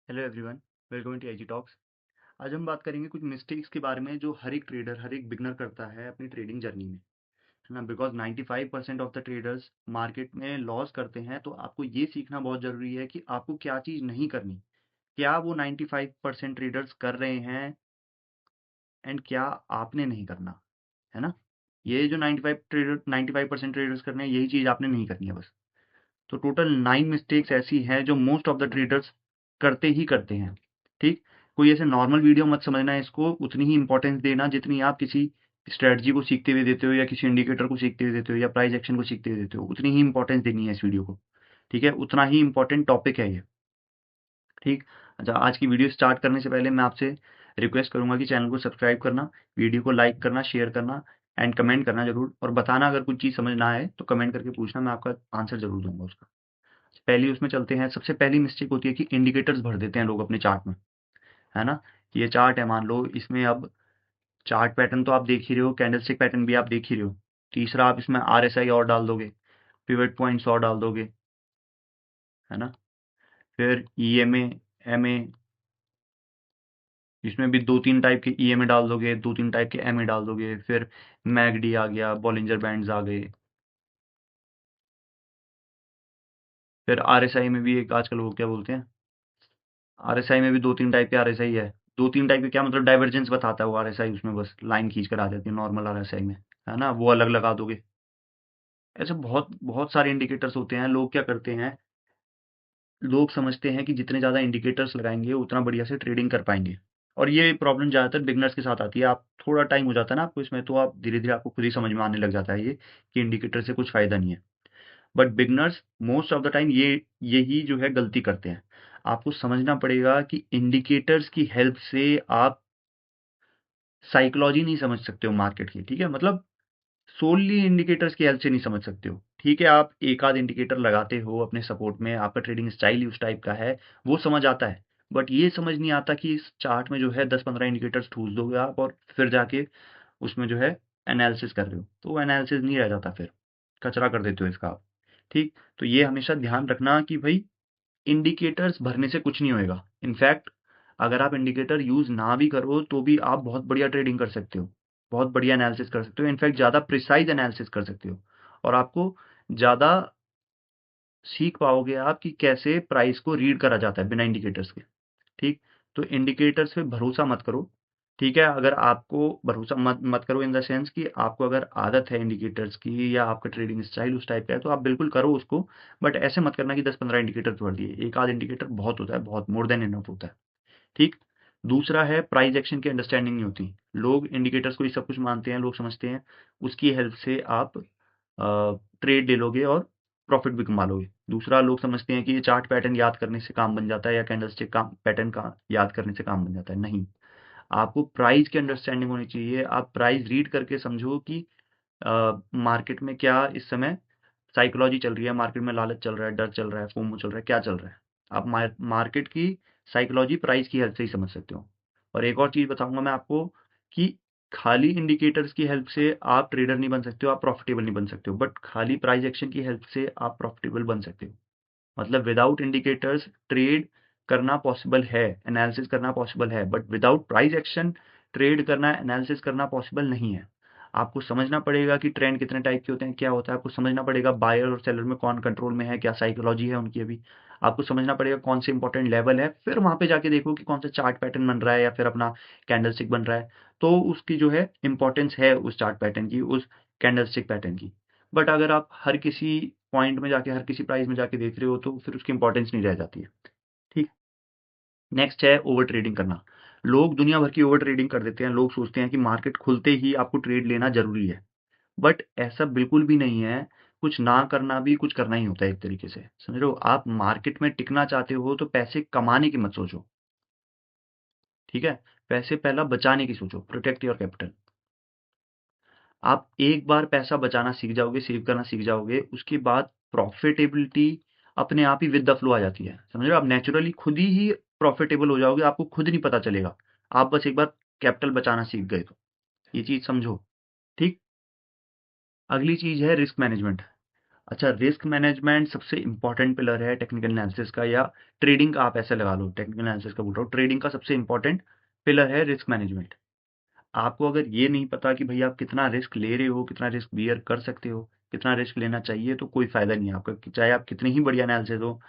Hello everyone, welcome to AG talks. आज हम बात करेंगे कुछ मिस्टेक्स के बारे में जो हर एक ट्रेडर, हर एक बिगनर करता है अपनी ट्रेडिंग जर्नी में, है ना। Because 95% of the traders market में लॉस करते हैं, तो आपको ये सीखना बहुत ज़रूरी है कि आपको क्या चीज़ नहीं करनी, क्या वो 95% ट्रेडर्स कर रहे हैं एंड क्या आपने नहीं करना, है ना। ये जो 95% ट्रेडर्स कर रहे हैं, यही चीज़ आपने नहीं करनी है बस। तो टोटल 9 मिस्टेक्स ऐसी हैं जो मोस्ट ऑफ द ट्रेडर्स करते ही करते हैं। ठीक, कोई ऐसे नॉर्मल वीडियो मत समझना है इसको, उतनी ही इंपॉर्टेंस देना जितनी आप किसी स्ट्रेटजी को सीखते हुए देते हो या किसी इंडिकेटर को सीखते हुए देते हो या प्राइस एक्शन को सीखते हुए देते हो, उतनी ही इंपॉर्टेंस देनी है इस वीडियो को। ठीक है, उतना ही इंपॉर्टेंट टॉपिक है ये। ठीक। अच्छा, आज की वीडियो स्टार्ट करने से पहले मैं आपसे रिक्वेस्ट करूंगा कि चैनल को सब्सक्राइब करना, वीडियो को लाइक करना, शेयर करना एंड कमेंट करना जरूर, और बताना अगर कुछ चीज़ समझ ना आए तो कमेंट करके पूछना, मैं आपका आंसर जरूर दूंगा उसका। पहली उसमें चलते हैं। सबसे पहली मिस्टेक होती है कि इंडिकेटर्स भर देते हैं लोग अपने चार्ट में, है ना। ये चार्ट है, मान लो इसमें अब चार्ट पैटर्न तो आप देख ही रहे हो, कैंडलस्टिक पैटर्न भी आप देख ही रहे हो। तीसरा, आप इसमें आरएसआई और डाल दोगे, पिवट पॉइंट्स और डाल दोगे, है ना। फिर ईएमए, एमए, इसमें भी दो तीन टाइप के ईएमए डाल दोगे, दो तीन टाइप के एमए डाल दोगे। फिर मैगडी आ गया, बॉलिंजर बैंड्स आ गए। फिर आरएसआई में भी एक आजकल वो क्या बोलते हैं, आरएसआई में भी दो तीन टाइप के आरएसआई है। दो तीन टाइप के क्या मतलब, डाइवर्जेंस बताता है वो आरएसआई, उसमें बस लाइन खींच कर आ जाती है नॉर्मल आरएसआई में, है ना। वो अलग लगा दोगे। ऐसे बहुत बहुत सारे इंडिकेटर्स होते हैं। लोग क्या करते हैं, लोग समझते हैं कि जितने ज़्यादा इंडिकेटर्स लगाएंगे उतना बढ़िया से ट्रेडिंग कर पाएंगे, और ये प्रॉब्लम ज़्यादातर बिगनर्स के साथ आती है। आप थोड़ा टाइम हो जाता है ना आपको इसमें, तो आप धीरे धीरे आपको खुद ही समझ में आने लग जाता है ये कि इंडिकेटर से कुछ फ़ायदा नहीं है। But beginners most of the time यही जो है गलती करते हैं। आपको समझना पड़ेगा कि इंडिकेटर्स की हेल्प से आप साइकोलॉजी नहीं समझ सकते हो मार्केट की, ठीक है। मतलब सोनली इंडिकेटर्स की हेल्प से नहीं समझ सकते हो, ठीक है। आप एक आध इंडिकेटर लगाते हो अपने सपोर्ट में, आपका ट्रेडिंग स्टाइल ही उस टाइप का है, वो समझ आता है। बट ये समझ नहीं आता कि इस चार्ट में जो है 10-15 इंडिकेटर्स ठूस दोगे आप और फिर जाके उसमें जो है एनालिसिस कर रहे हो, तो वो एनालिसिस नहीं रह जाता, फिर कचरा कर देते हो इसका आप। ठीक, तो ये हमेशा ध्यान रखना कि भाई इंडिकेटर्स भरने से कुछ नहीं होएगा। इनफैक्ट अगर आप इंडिकेटर यूज़ ना भी करो तो भी आप बहुत बढ़िया ट्रेडिंग कर सकते हो, बहुत बढ़िया एनालिसिस कर सकते हो, इनफैक्ट ज़्यादा प्रिसाइज एनालिसिस कर सकते हो, और आपको ज़्यादा सीख पाओगे आप कि कैसे प्राइस को रीड करा जाता है बिना इंडिकेटर्स के। ठीक, तो इंडिकेटर्स पे भरोसा मत करो, ठीक है। अगर आपको भरोसा मत मत करो इन द सेंस कि आपको अगर आदत है इंडिकेटर्स की या आपका ट्रेडिंग स्टाइल उस टाइप का है तो आप बिल्कुल करो उसको। बट ऐसे मत करना कि 10-15 इंडिकेटर भर दिए, एक आध इंडिकेटर बहुत होता है, बहुत मोर देन इनफ होता है। ठीक। दूसरा है, प्राइस एक्शन की अंडरस्टैंडिंग नहीं होती। लोग इंडिकेटर्स को ही सब कुछ मानते हैं, लोग समझते हैं उसकी हेल्प से आप ट्रेड ले लोगे और प्रॉफिट भी कमा लोगे। दूसरा, लोग समझते हैं कि ये चार्ट पैटर्न याद करने से काम बन जाता है या कैंडलस्टिक का पैटर्न का याद करने से काम बन जाता है। नहीं, आपको प्राइस की अंडरस्टैंडिंग होनी चाहिए। आप प्राइस रीड करके समझो कि मार्केट में क्या इस समय साइकोलॉजी चल रही है, मार्केट में लालच चल रहा है, डर चल रहा है, फोमो चल रहा है, क्या चल रहा है। आप मार्केट की साइकोलॉजी प्राइस की हेल्प से ही समझ सकते हो। और एक और चीज़ बताऊंगा मैं आपको कि खाली इंडिकेटर्स की हेल्प से आप ट्रेडर नहीं बन सकते हो, आप प्रॉफिटेबल नहीं बन सकते हो, बट खाली प्राइस एक्शन की हेल्प से आप प्रॉफिटेबल बन सकते हो। मतलब विदाउट इंडिकेटर्स ट्रेड करना पॉसिबल है, एनालिसिस करना पॉसिबल है, but without price action trade करना, एनालिसिस करना पॉसिबल नहीं है। आपको समझना पड़ेगा कि ट्रेंड कितने टाइप के होते हैं, क्या होता है। आपको समझना पड़ेगा बायर और सेलर में कौन कंट्रोल में है, क्या साइकोलॉजी है उनकी अभी। आपको समझना पड़ेगा कौन से इंपॉर्टेंट लेवल है, फिर वहां पे जाके देखो कि कौन सा चार्ट पैटर्न बन रहा है या फिर अपना कैंडलस्टिक बन रहा है, तो उसकी जो है इंपॉर्टेंस है उस चार्ट पैटर्न की, उस कैंडलस्टिक पैटर्न की। बट अगर आप हर किसी पॉइंट में जाके, हर किसी प्राइस में जाके देख रहे हो तो फिर उसकी इंपॉर्टेंस नहीं रह जाती है। ठीक। नेक्स्ट है ओवर ट्रेडिंग करना। लोग दुनिया भर की ओवर ट्रेडिंग कर देते हैं। लोग सोचते हैं कि मार्केट खुलते ही आपको ट्रेड लेना जरूरी है, बट ऐसा बिल्कुल भी नहीं है। कुछ ना करना भी कुछ करना ही होता है एक तरीके से, समझ लो। आप मार्केट में टिकना चाहते हो तो पैसे कमाने की मत सोचो, ठीक है। पैसे पहला बचाने की सोचो, प्रोटेक्ट योर कैपिटल। आप एक बार पैसा बचाना सीख जाओगे, सेव करना सीख जाओगे, उसके बाद प्रॉफिटेबिलिटी अपने आप ही विद द फ्लो आ जाती है, समझ लो। आप नेचुरली खुद ही प्रॉफिटेबल हो जाओगे, आपको खुद नहीं पता चलेगा। आप बस एक बार कैपिटल बचाना सीख गए तो, ये चीज समझो। ठीक। अगली चीज है रिस्क मैनेजमेंट। अच्छा, रिस्क मैनेजमेंट सबसे इंपॉर्टेंट पिलर है टेक्निकल एनालिसिस का, या ट्रेडिंग का आप ऐसे लगा लो, टेक्निकल एनालिसिस का बोल रहा हूँ, ट्रेडिंग का सबसे इंपॉर्टेंट पिलर है रिस्क मैनेजमेंट। आपको अगर ये नहीं पता कि भाई आप कितना रिस्क ले रहे हो, कितना रिस्क बियर कर सकते हो, कितना रिस्क लेना चाहिए, तो कोई फायदा नहीं है आपका, चाहे आप कितनी ही बढ़िया एनालिसिस हो,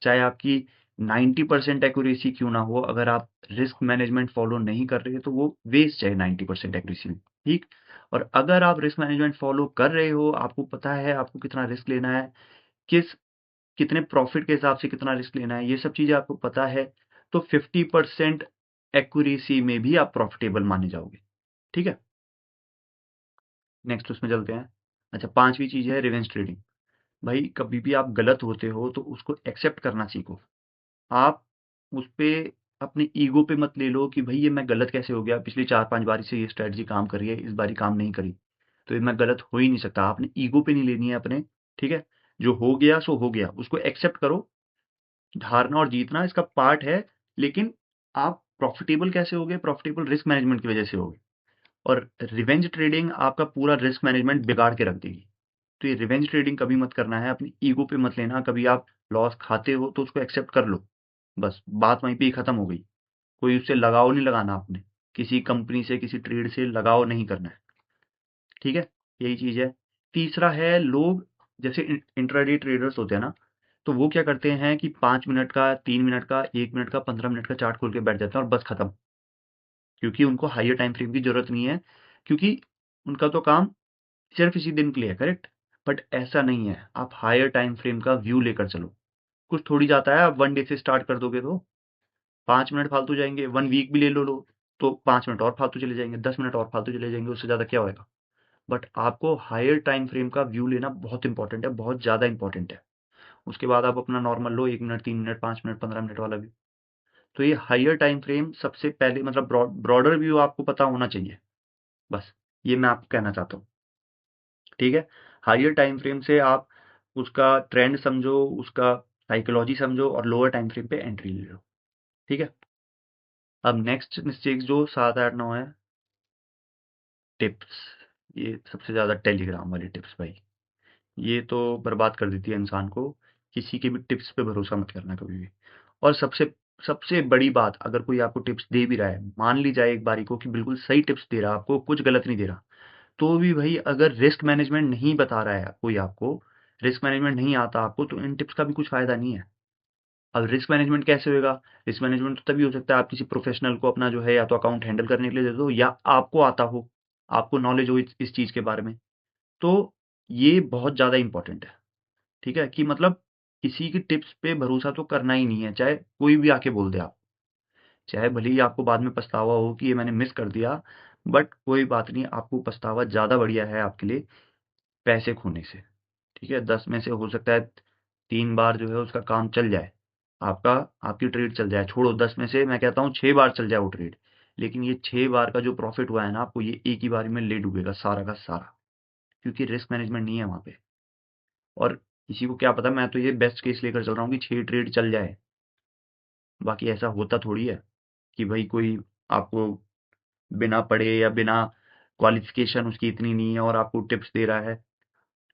चाहे आपकी 90% एक्यूरेसी क्यों ना हो, अगर आप रिस्क मैनेजमेंट फॉलो नहीं कर रहे तो वो वेस्ट है 90% एक्यूरेसी में। ठीक। और अगर आप रिस्क मैनेजमेंट फॉलो कर रहे हो, आपको पता है आपको कितना रिस्क लेना है, किस कितने प्रॉफिट के हिसाब से कितना रिस्क लेना है, ये सब चीजें आपको पता है, तो 50% एक्यूरेसी में भी आप प्रॉफिटेबल माने जाओगे। ठीक है। नेक्स्ट उसमें चलते हैं। अच्छा, पांचवी चीज है रिवेंज ट्रेडिंग। भाई कभी भी आप गलत होते हो तो उसको एक्सेप्ट करना सीखो। आप उस पे अपने ईगो पे मत ले लो कि भाई ये मैं गलत कैसे हो गया, पिछली 4-5 बारी से ये स्ट्रेटजी काम कर रही है, इस बारी काम नहीं करी, तो ये मैं गलत हो ही नहीं सकता। आपने ईगो पे नहीं लेनी है अपने। ठीक है। जो हो गया सो हो गया, उसको एक्सेप्ट करो। हारना और जीतना इसका पार्ट है, लेकिन आप प्रॉफिटेबल कैसे होगे? प्रॉफिटेबल रिस्क मैनेजमेंट की वजह से होगे। और रिवेंज ट्रेडिंग आपका पूरा रिस्क मैनेजमेंट बिगाड़ के रख देगी। तो ये रिवेंज ट्रेडिंग कभी मत करना है, अपनी ईगो पे मत लेना। कभी आप लॉस खाते हो तो उसको एक्सेप्ट कर लो, बस बात वहीं पे ही खत्म हो गई। कोई उससे लगाव नहीं लगाना आपने, किसी कंपनी से किसी ट्रेड से लगाव नहीं करना है। ठीक है। यही चीज है। तीसरा है, लोग जैसे इंट्राडे ट्रेडर्स होते हैं ना, तो वो क्या करते हैं कि 5 मिनट का, 3 मिनट का, 1 मिनट का, 15 मिनट का चार्ट खोल के बैठ जाते हैं और बस खत्म। क्योंकि उनको हाइयर टाइम फ्रेम की जरूरत नहीं है, क्योंकि उनका तो काम सिर्फ इसी दिन के लिए है, करेक्ट। बट ऐसा नहीं है, आप हायर टाइम फ्रेम का व्यू लेकर चलो। कुछ थोड़ी जाता है, आप 1 डे से स्टार्ट कर दोगे तो 5 मिनट फालतू जाएंगे, 1 वीक भी ले लो तो 5 मिनट और फालतू चले जाएंगे, 10 मिनट और फालतू चले जाएंगे, उससे ज्यादा क्या होएगा। बट आपको हायर टाइम फ्रेम का व्यू लेना बहुत इंपॉर्टेंट है, बहुत ज्यादा इंपॉर्टेंट है। उसके बाद आप अपना नॉर्मल लो, 1 मिनट, 3 मिनट, 5 मिनट, 15 मिनट वाला व्यू। तो ये हायर टाइम फ्रेम सबसे पहले, मतलब ब्रॉडर व्यू आपको पता होना चाहिए, बस ये मैं आपको कहना चाहता हूँ। ठीक है। हायर टाइम फ्रेम से आप उसका ट्रेंड समझो, उसका साइकोलॉजी समझो, और लोअर टाइम फ्रेम पे एंट्री ले लो। ठीक है। अब नेक्स्ट मिस्टेक्स जो 7, 8, 9 है, टिप्स। ये सबसे ज्यादा टेलीग्राम वाली टिप्स भाई, ये तो बर्बाद कर देती है इंसान को। किसी के भी टिप्स पे भरोसा मत करना कभी भी। और सबसे सबसे बड़ी बात, अगर कोई आपको टिप्स दे भी रहा है, मान ली जाए एक बारी को कि बिल्कुल सही टिप्स दे रहा है आपको, कुछ गलत नहीं दे रहा, तो भी भाई अगर रिस्क मैनेजमेंट नहीं बता रहा है कोई आपको, रिस्क मैनेजमेंट नहीं आता आपको, तो इन टिप्स का भी कुछ फायदा नहीं है। अब रिस्क मैनेजमेंट कैसे होगा? रिस्क मैनेजमेंट तो तभी हो सकता है आप किसी प्रोफेशनल को अपना जो है या तो अकाउंट हैंडल करने के लिए दे दो, या आपको आता हो, आपको नॉलेज हो इस चीज के बारे में। तो ये बहुत ज्यादा इंपॉर्टेंट है। ठीक है, कि मतलब किसी की टिप्स पे भरोसा तो करना ही नहीं है, चाहे कोई भी आके बोल दे। आप चाहे भले ही आपको बाद में पछतावा हो कि ये मैंने मिस कर दिया, बट कोई बात नहीं, आपको पछतावा ज्यादा बढ़िया है आपके लिए पैसे खोने से। ठीक है, 10 में से हो सकता है 3 बार जो है उसका काम चल जाए, आपका आपकी ट्रेड चल जाए। छोड़ो, 10 में से मैं कहता हूँ 6 बार चल जाए वो ट्रेड, लेकिन ये 6 बार का जो प्रॉफिट हुआ है ना आपको, ये एक ही बार में ले डूबेगा सारा का सारा, क्योंकि रिस्क मैनेजमेंट नहीं है वहां पे। और किसी को क्या पता, मैं तो ये बेस्ट केस लेकर चल रहा हूँ कि 6 ट्रेड चल जाए। बाकी ऐसा होता थोड़ी है कि भाई कोई आपको बिना पढ़े या बिना क्वालिफिकेशन उसकी इतनी नहीं है और आपको टिप्स दे रहा है,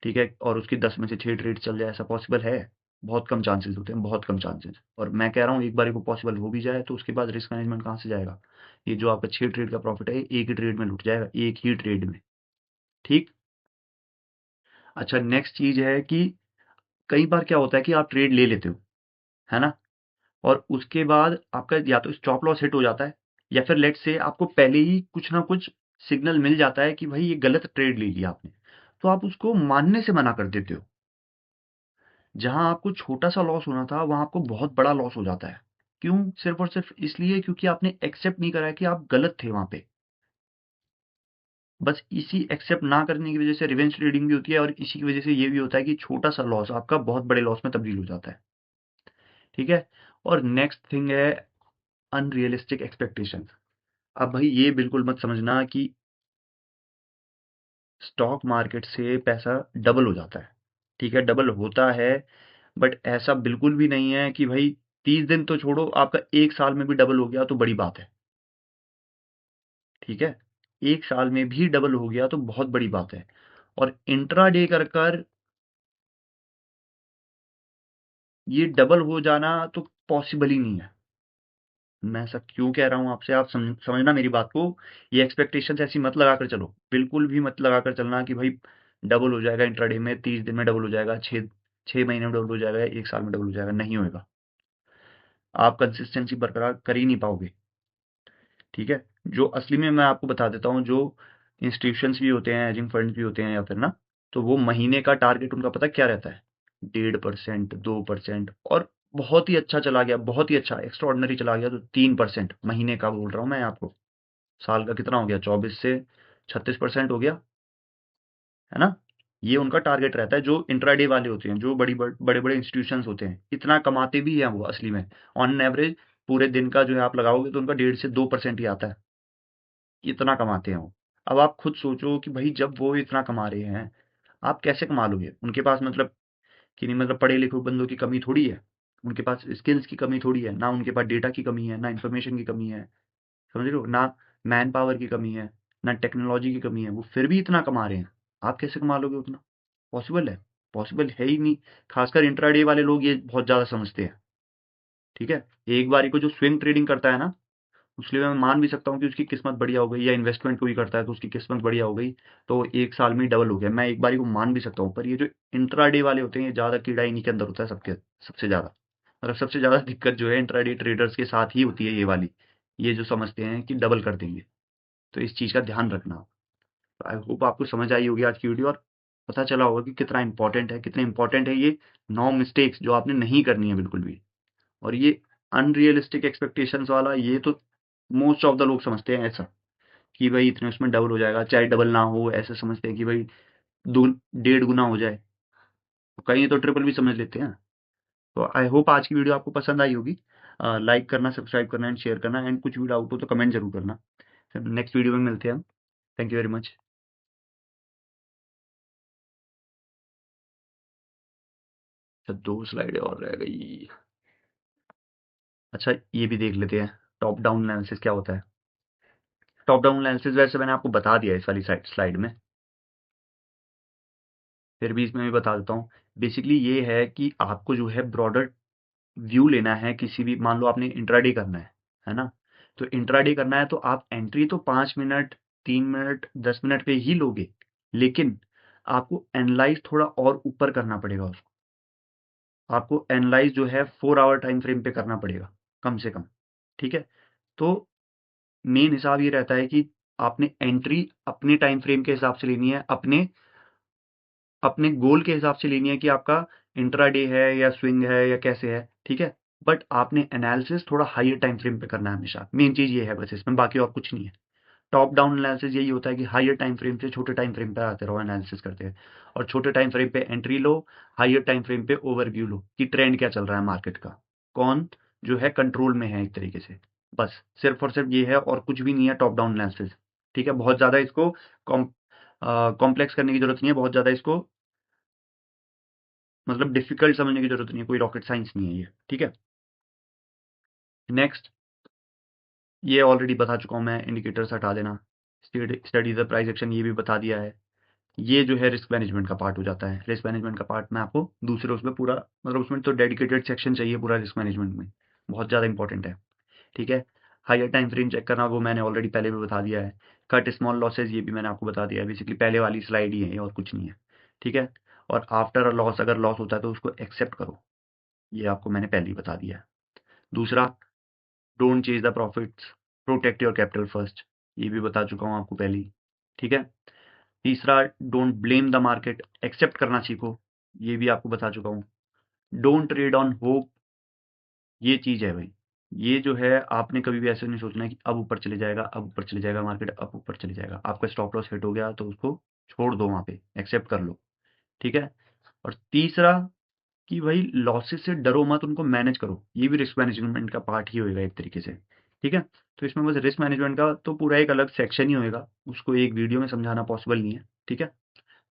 ठीक है, और उसकी 10 में से 6 ट्रेड चल जाए, ऐसा पॉसिबल है? बहुत कम चांसेस होते हैं, बहुत कम चांसेस। और मैं कह रहा हूँ एक बार को पॉसिबल हो भी जाए तो उसके बाद रिस्क मैनेजमेंट कहाँ से जाएगा? ये जो आपका 6 ट्रेड का प्रॉफिट है, एक ही ट्रेड में लुट जाएगा, एक ही ट्रेड में। ठीक। अच्छा, नेक्स्ट चीज है कि कई बार क्या होता है कि आप ट्रेड ले लेते हो, है ना, और उसके बाद आपका या तो स्टॉप लॉस हिट हो जाता है, या फिर लेट से आपको पहले ही कुछ ना कुछ सिग्नल मिल जाता है कि भाई ये गलत ट्रेड ले लिया आपने, तो आप उसको मानने से मना कर देते हो। जहां आपको छोटा सा लॉस होना था, वहां आपको बहुत बड़ा लॉस हो जाता है। क्यों? सिर्फ और सिर्फ इसलिए क्योंकि आपने एक्सेप्ट नहीं करा है कि आप गलत थे वहां पे। बस इसी एक्सेप्ट ना करने की वजह से रिवेंज ट्रेडिंग भी होती है, और इसी की वजह से ये भी होता है कि छोटा सा लॉस आपका बहुत बड़े लॉस में तब्दील हो जाता है। ठीक है। और नेक्स्ट थिंग है अनरियलिस्टिक एक्सपेक्टेशंस। अब भाई ये बिल्कुल मत समझना कि स्टॉक मार्केट से पैसा डबल हो जाता है। ठीक है, डबल होता है, बट ऐसा बिल्कुल भी नहीं है कि भाई 30 दिन तो छोड़ो, आपका 1 साल में भी डबल हो गया तो बड़ी बात है। ठीक है, 1 साल में भी डबल हो गया तो बहुत बड़ी बात है। और इंट्राडे कर कर ये डबल हो जाना तो पॉसिबल ही नहीं है। मैं ऐसा क्यों कह रहा हूँ आपसे, आप समझना मेरी बात को। ये एक्सपेक्टेशंस ऐसी मत लगा कर चलो, बिल्कुल भी मत लगा कर चलना कि भाई डबल हो जाएगा इंट्राडे में, 30 दिन में डबल हो जाएगा, 6 महीने में डबल हो जाएगा, 1 साल में डबल हो जाएगा, नहीं होएगा। आप कंसिस्टेंसी बरकरार कर ही नहीं पाओगे। ठीक है, जो असली में मैं आपको बता देता हूँ, जो इंस्टीट्यूशंस भी होते हैं, एजिंग फंड भी होते हैं या फिर ना, तो वो महीने का टारगेट उनका पता क्या रहता है, 1.5%, 2%, और बहुत ही अच्छा चला गया, बहुत ही अच्छा एक्स्ट्रॉर्डनरी चला गया तो 3% महीने का बोल रहा हूँ मैं आपको। साल का कितना हो गया, 24 से 36% हो गया, है ना। ये उनका टारगेट रहता है, जो इंट्राडे वाले होते हैं, जो बड़े बड़े इंस्टीट्यूशंस होते हैं, इतना कमाते भी हैं वो असली में। ऑन एवरेज पूरे दिन का जो है आप लगाओगे तो उनका 1.5 से 2% ही आता है, इतना कमाते हैं वो। अब आप खुद सोचो कि भाई जब वो इतना कमा रहे हैं, आप कैसे कमा लोगे। उनके पास मतलब कि नहीं, मतलब पढ़े लिखे बंदों की कमी थोड़ी है, उनके पास स्किल्स की कमी थोड़ी है ना, उनके पास डेटा की कमी है ना, इन्फॉर्मेशन की कमी है, समझ रहे हो ना, मैन पावर की कमी है ना, टेक्नोलॉजी की कमी है, वो फिर भी इतना कमा रहे हैं। आप कैसे कमा लोगे उतना, पॉसिबल है, पॉसिबल है ही नहीं। खासकर इंट्राडे वाले लोग ये बहुत ज़्यादा समझते हैं। ठीक है, एक बारी को जो स्विंग ट्रेडिंग करता है ना, उसके लिए मैं मान भी सकता हूँ कि उसकी किस्मत बढ़िया हो गई, या इन्वेस्टमेंट कोई करता है तो उसकी किस्मत बढ़िया हो गई, तो 1 साल में ही डबल हो गया, मैं एक बारी को मान भी सकता हूँ। पर ये जो इंट्राडे वाले होते हैं, ये ज़्यादा कीड़ा इन्हीं के अंदर होता है, सबके सबसे ज़्यादा। मतलब सबसे ज़्यादा दिक्कत जो है इंट्राडे ट्रेडर्स के साथ ही होती है, ये वाली, ये जो समझते हैं कि डबल कर देंगे। तो इस चीज़ का ध्यान रखना। आई होप आपको समझ आई होगी आज की वीडियो, और पता चला होगा कि कितना इंपॉर्टेंट है, कितने इंपॉर्टेंट है ये 9 मिस्टेक्स जो आपने नहीं करनी है बिल्कुल भी। और ये अनरियलिस्टिक एक्सपेक्टेशंस वाला, ये तो मोस्ट ऑफ द लोग समझते हैं ऐसा कि भाई इतने उसमें डबल हो जाएगा, चाहे डबल ना हो, ऐसे समझते हैं कि भाई दो 1.5 गुना हो जाए, तो कहीं तो ट्रिपल भी समझ लेते हैं। तो आई होप आज की वीडियो आपको पसंद आई होगी। लाइक करना, सब्सक्राइब करना एंड शेयर करना, एंड कुछ भी डाउट हो तो कमेंट जरूर करना। फिर नेक्स्ट वीडियो में मिलते हैं हम। Thank you very much. अच्छा, 2 स्लाइडें और रह गई। अच्छा, ये भी देख लेते हैं, टॉप डाउन एनालिसिस क्या होता है। टॉप डाउन एनालिसिस वैसे मैंने आपको बता दिया है इस वाली स्लाइड में, फिर भी इसमें भी बता देता हूँ। बेसिकली ये है कि आपको जो है ब्रॉडर व्यू लेना है, किसी भी, मान लो आपने इंट्राडे करना है ना, तो इंट्राडे करना है तो आप एंट्री तो 5 मिनट, 3 मिनट, 10 मिनट पे ही लोगे, लेकिन आपको एनालाइज थोड़ा और ऊपर करना पड़ेगा उसको। आपको एनालाइज जो है 4 आवर टाइम फ्रेम पे करना पड़ेगा, कम से कम। ठीक है, तो मेन हिसाब ये रहता है कि आपने एंट्री अपने टाइम फ्रेम के हिसाब से लेनी है, अपने अपने गोल के हिसाब से लेनी है कि आपका इंट्राडे है या स्विंग है या कैसे है। ठीक है, बट आपने एनालिसिस थोड़ा हायर टाइम फ्रेम पे करना है हमेशा, मेन चीज़ ये है बस इसमें, बाकी और कुछ नहीं है। टॉप डाउन एनालिसिस यही होता है कि हायर टाइम फ्रेम से छोटे टाइम फ्रेम पे आते रहो, एनालिसिस करते हैं, और छोटे टाइम फ्रेम पे एंट्री लो, हायर टाइम फ्रेम पे ओवरव्यू लो कि ट्रेंड क्या चल रहा है मार्केट का, कौन जो है कंट्रोल में है एक तरीके से। बस सिर्फ और सिर्फ ये है, और कुछ भी नहीं है टॉप डाउन एनालिसिस। ठीक है, बहुत ज़्यादा इसको कॉम्प्लेक्स करने की जरूरत नहीं है, बहुत ज़्यादा इसको मतलब डिफिकल्ट समझने की जरूरत नहीं है, कोई रॉकेट साइंस नहीं है ये। ठीक है, नेक्स्ट, ये ऑलरेडी बता चुका हूँ मैं, इंडिकेटर्स हटा देना, स्टडी द प्राइस एक्शन ये भी बता दिया है। ये जो है रिस्क मैनेजमेंट का पार्ट हो जाता है। रिस्क मैनेजमेंट का पार्ट मैं आपको दूसरे उसमें पूरा, मतलब उसमें तो डेडिकेटेड सेक्शन चाहिए पूरा रिस्क मैनेजमेंट में, बहुत ज़्यादा इंपॉर्टेंट है। ठीक है, हायर टाइम फ्रेम चेक करना वो मैंने ऑलरेडी पहले भी बता दिया है। कट स्मॉल लॉसेज ये भी मैंने आपको बता दिया है, बेसिकली पहले वाली स्लाइड ही है ये, और कुछ नहीं है। ठीक है, और आफ्टर अ लॉस, अगर लॉस होता है तो उसको एक्सेप्ट करो, ये आपको मैंने पहले ही बता दिया है। दूसरा, don't chase the profits, protect your capital first, ये भी बता चुका हूँ आपको पहले ही। ठीक है, तीसरा, don't blame the market, accept करना सीखो, ये भी आपको बता चुका हूँ। डोंट ट्रेड ऑन होप, ये चीज़ है भाई, ये जो है आपने कभी भी ऐसे नहीं सोचना है कि अब ऊपर चले जाएगा, अब ऊपर चले जाएगा मार्केट, अब ऊपर चले जाएगा, आपका स्टॉप लॉस हिट हो गया तो उसको छोड़ दो वहाँ पे, एक्सेप्ट कर लो। ठीक है, और तीसरा कि भाई लॉसेस से डरो मत, उनको मैनेज करो, ये भी रिस्क मैनेजमेंट का पार्ट ही होएगा एक तरीके से। ठीक है, तो इसमें बस रिस्क मैनेजमेंट का तो पूरा एक अलग सेक्शन ही होएगा, उसको एक वीडियो में समझाना पॉसिबल नहीं है। ठीक है,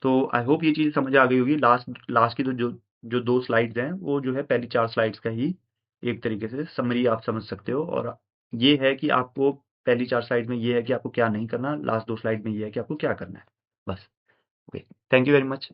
तो आई होप ये चीज़ समझ आ गई होगी। लास्ट लास्ट की तो जो जो 2 स्लाइड्स हैं वो जो है पहली 4 स्लाइड्स का ही एक तरीके से समरी आप समझ सकते हो, और ये है कि आपको पहली 4 स्लाइड में ये है कि आपको क्या नहीं करना, लास्ट 2 स्लाइड में ये है कि आपको क्या करना है, बस। Okay, thank you very much.